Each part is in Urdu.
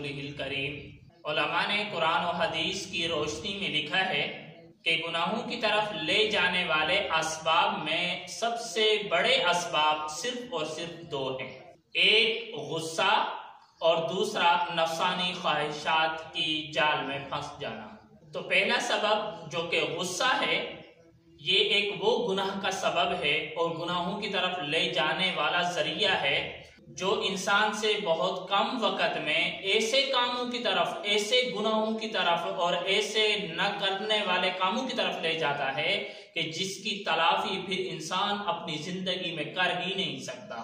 رسولہ الکریم۔ علماء نے قرآن و حدیث کی روشنی میں لکھا ہے کہ گناہوں کی طرف لے جانے والے اسباب میں سب سے بڑے اسباب صرف اور صرف دو ہیں، ایک غصہ اور دوسرا نفسانی خواہشات کی جال میں پھنس جانا۔ تو پہلا سبب جو کہ غصہ ہے، یہ ایک وہ گناہ کا سبب ہے اور گناہوں کی طرف لے جانے والا ذریعہ ہے جو انسان سے بہت کم وقت میں ایسے کاموں کی طرف، ایسے گناہوں کی طرف اور ایسے نہ کرنے والے کاموں کی طرف لے جاتا ہے کہ جس کی تلافی پھر انسان اپنی زندگی میں کر ہی نہیں سکتا۔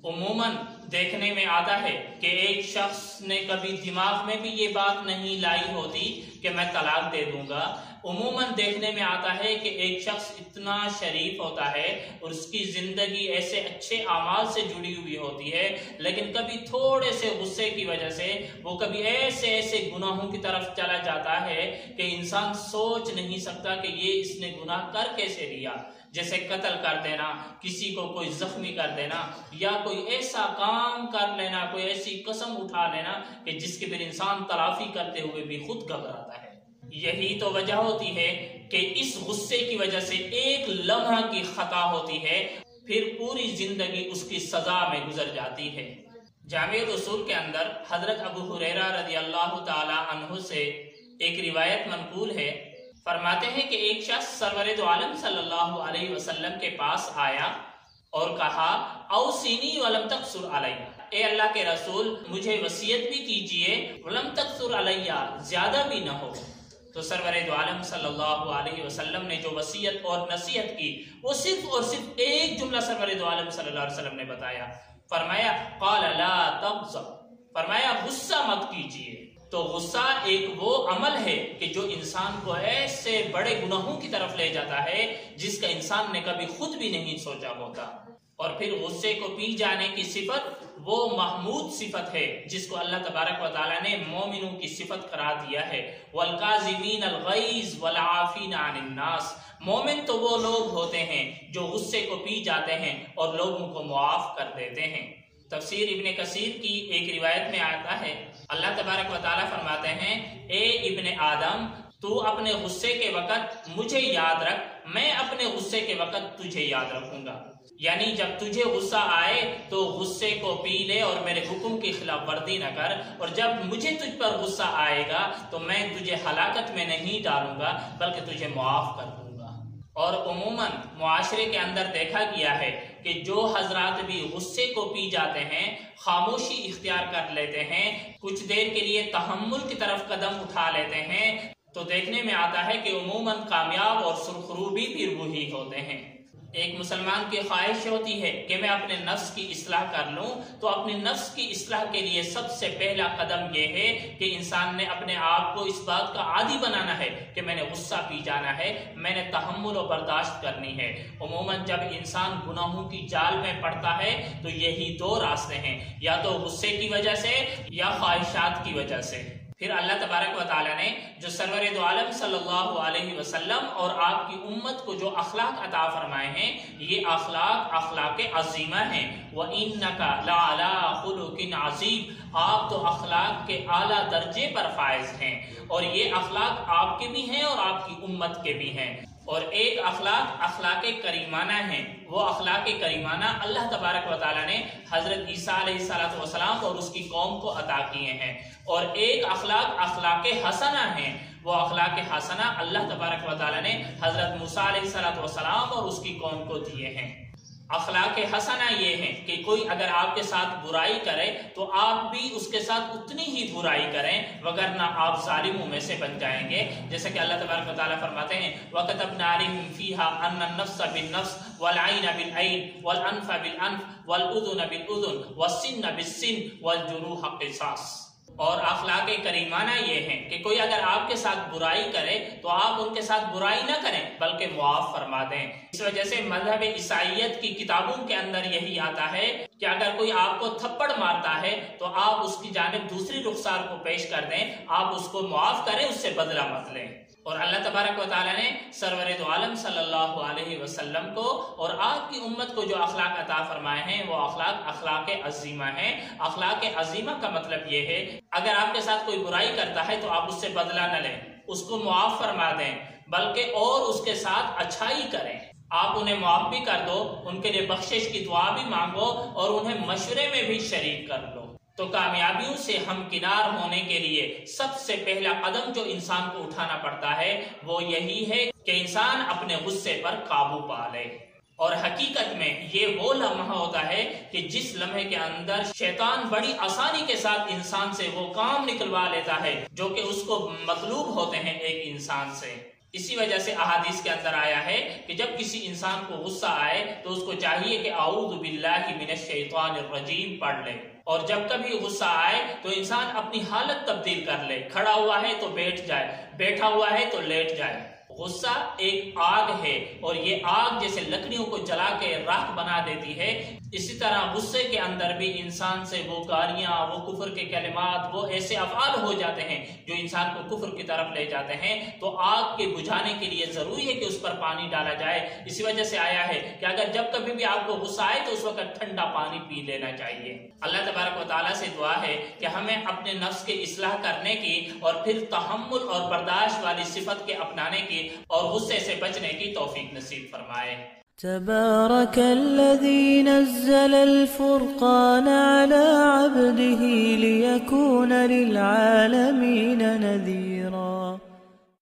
عموماً دیکھنے میں آتا ہے کہ ایک شخص نے کبھی دماغ میں بھی یہ بات نہیں لائی ہوتی کہ میں طلاق دے دوں گا۔ عموماً دیکھنے میں آتا ہے کہ ایک شخص اتنا شریف ہوتا ہے اور اس کی زندگی ایسے اچھے اعمال سے جڑی ہوئی ہوتی ہے، لیکن کبھی تھوڑے سے غصے کی وجہ سے وہ کبھی ایسے گناہوں کی طرف چلا جاتا ہے کہ انسان سوچ نہیں سکتا کہ یہ اس نے گناہ کر کیسے لیا، جیسے قتل کر دینا، کسی کو کوئی زخمی کر دینا، یا کوئی ایسا کام کر لینا، کوئی ایسی قسم اٹھا لینا کہ جس کے پھر انسان تلافی کرتے ہوئے بھی خود گھبراتا ہے۔ یہی تو وجہ ہوتی ہے کہ اس غصے کی وجہ سے ایک لمحہ کی خطا ہوتی ہے، پھر پوری زندگی اس کی سزا میں گزر جاتی ہے۔ جامع رسول کے اندر حضرت ابو ہریرہ رضی اللہ تعالی عنہ سے ایک روایت منقول ہے، فرماتے ہیں کہ ایک شخص سرور دو عالم صلی اللہ علیہ وسلم کے پاس آیا اور کہا اوصینی ولم تقصر علیہ، اے اللہ کے رسول مجھے وصیت بھی کیجئے، ولم تقصر علیہ، زیادہ بھی نہ ہو۔ تو سرور دو عالم صلی اللہ علیہ وسلم نے جو وصیت اور نصیحت کی وہ صرف اور صرف ایک جملہ سرور دو عالم صلی اللہ علیہ وسلم نے بتایا، فرمایا قال لا تغضب، فرمایا غصہ مت کیجئے۔ تو غصہ ایک وہ عمل ہے کہ جو انسان کو ایسے بڑے گناہوں کی طرف لے جاتا ہے جس کا انسان نے کبھی خود بھی نہیں سوچا ہوتا۔ اور پھر غصے کو پی جانے کی صفت وہ محمود صفت ہے جس کو اللہ تبارک و تعالیٰ نے مومنوں کی صفت قرار دیا ہے، والکاظمین الغیظ والعافین عن الناس۔ مومن تو وہ لوگ ہوتے ہیں جو غصے کو پی جاتے ہیں اور لوگوں کو معاف کر دیتے ہیں۔ تفسیر ابن کثیر کی ایک روایت میں آتا ہے، اللہ تبارک و تعالیٰ فرماتے ہیں اے ابن آدم تو اپنے غصے کے وقت مجھے یاد رکھ، میں اپنے غصے کے وقت تجھے یاد رکھوں گا۔ یعنی جب تجھے غصہ آئے تو غصے کو پی لے اور میرے حکم کی خلاف ورزی نہ کر، اور جب مجھے تجھ پر غصہ آئے گا تو میں تجھے ہلاکت میں نہیں ڈالوں گا بلکہ تجھے معاف کر دوں گا۔ اور عموماً معاشرے کے اندر دیکھا گیا ہے کہ جو حضرات بھی غصے کو پی جاتے ہیں، خاموشی اختیار کر لیتے ہیں، کچھ دیر کے لیے تحمل کی طرف قدم اٹھا لیتے ہیں، تو دیکھنے میں آتا ہے کہ عموماً کامیاب اور سرخرو بھی پھر وہی ہوتے ہیں۔ ایک مسلمان کی خواہش ہوتی ہے کہ میں اپنے نفس کی اصلاح کر لوں، تو اپنے نفس کی اصلاح کے لیے سب سے پہلا قدم یہ ہے کہ انسان نے اپنے آپ کو اس بات کا عادی بنانا ہے کہ میں نے غصہ پی جانا ہے، میں نے تحمل و برداشت کرنی ہے۔ عموماً جب انسان گناہوں کی جال میں پڑتا ہے تو یہی دو راستے ہیں، یا تو غصے کی وجہ سے یا خواہشات کی وجہ سے۔ پھر اللہ تبارک و تعالیٰ نے جو سرور دو عالم صلی اللہ علیہ وسلم اور آپ کی امت کو جو اخلاق عطا فرمائے ہیں، یہ اخلاق عظیمہ ہیں۔ وَإِنَّكَ لَعَلَىٰ خُلُقٍ عَظِيمٍ، آپ تو اخلاق کے اعلیٰ درجے پر فائز ہیں، اور یہ اخلاق آپ کے بھی ہیں اور آپ کی امت کے بھی ہیں۔ اور ایک اخلاق کریمانہ ہیں، وہ اخلاق کریمانہ اللہ تبارک و تعالیٰ نے حضرت عیسیٰ علیہ السلام اور اس کی قوم کو عطا کیے ہیں، اور ایک اخلاق حسنہ ہیں، وہ اخلاق حسنہ اللہ تبارک و تعالیٰ نے حضرت موسیٰ علیہ السلام اور اس کی قوم کو دیے ہیں۔ اخلاق حسنہ یہ ہیں کہ کوئی اگر آپ کے ساتھ برائی کرے تو آپ بھی اس کے ساتھ اتنی ہی برائی کریں، وگرنہ آپ ظالموں میں سے بن جائیں گے، جیسے کہ اللہ تبارک و تعالیٰ فرماتے ہیں وَكَتَبْنَا عَلَيْهِمْ فِيهَا أَنَّ النَّفْسَ بِالنَّفْسِ وَالْعَيْنَ بِالْعَيْنِ وَالْأَنْفَ بِالْأَنْفِ وَالْأُذُنَ بِالْأُذُنِ وَالسِّنَّ بِالسِّنِّ وَالْجُرُوحَ قِصَاص۔ اور اخلاق کریمانہ یہ ہیں کہ کوئی اگر آپ کے ساتھ برائی کرے تو آپ ان کے ساتھ برائی نہ کریں بلکہ معاف فرما دیں۔ اس وجہ سے مذہب عیسائیت کی کتابوں کے اندر یہی آتا ہے کہ اگر کوئی آپ کو تھپڑ مارتا ہے تو آپ اس کی جانب دوسری رخسار کو پیش کر دیں، آپ اس کو معاف کریں، اس سے بدلہ مت لیں۔ اور اللہ تبارک و تعالیٰ نے سرور دو عالم صلی اللہ علیہ وسلم کو اور آپ کی امت کو جو اخلاق عطا فرمائے ہیں وہ اخلاق عظیمہ ہیں۔ اخلاق عظیمہ کا مطلب یہ ہے اگر آپ کے ساتھ کوئی برائی کرتا ہے تو آپ اس سے بدلہ نہ لیں، اس کو معاف فرما دیں، بلکہ اور اس کے ساتھ اچھائی کریں۔ آپ انہیں معاف بھی کر دو، ان کے لیے بخشش کی دعا بھی مانگو اور انہیں مشورے میں بھی شریک کر لو۔ تو کامیابیوں سے ہمکنار ہونے کے لیے سب سے پہلا قدم جو انسان کو اٹھانا پڑتا ہے وہ یہی ہے کہ انسان اپنے غصے پر قابو پا لے۔ اور حقیقت میں یہ وہ لمحہ ہوتا ہے کہ جس لمحے کے اندر شیطان بڑی آسانی کے ساتھ انسان سے وہ کام نکلوا لیتا ہے جو کہ اس کو مطلوب ہوتے ہیں ایک انسان سے۔ اسی وجہ سے احادیث کے اندر آیا ہے کہ جب کسی انسان کو غصہ آئے تو اس کو چاہیے کہ اعوذ باللہ من الشیطان الرجیم پڑھ لے، اور جب کبھی غصہ آئے تو انسان اپنی حالت تبدیل کر لے، کھڑا ہوا ہے تو بیٹھ جائے، بیٹھا ہوا ہے تو لیٹ جائے۔ غصہ ایک آگ ہے اور یہ آگ جیسے لکڑیوں کو جلا کے راکھ بنا دیتی ہے، اسی طرح غصے کے اندر بھی انسان سے وہ گالیاں، وہ کفر کے کلمات، وہ ایسے افعال ہو جاتے ہیں جو انسان کو کفر کی طرف لے جاتے ہیں۔ تو آگ کے بجھانے کے لیے ضروری ہے کہ اس پر پانی ڈالا جائے۔ اسی وجہ سے آیا ہے کہ اگر جب کبھی بھی آپ کو غصہ آئے تو اس وقت ٹھنڈا پانی پی لینا چاہیے۔ اللہ تبارک و تعالیٰ سے دعا ہے کہ ہمیں اپنے نفس کی اصلاح کرنے کی اور پھر تحمل اور برداشت والی صفت کے اپنانے کی اور غصے سے بچنے کی توفیق نصیب فرمائے۔ تبارك الذي نزل الفرقان على عبده ليكون للعالمين نذيرا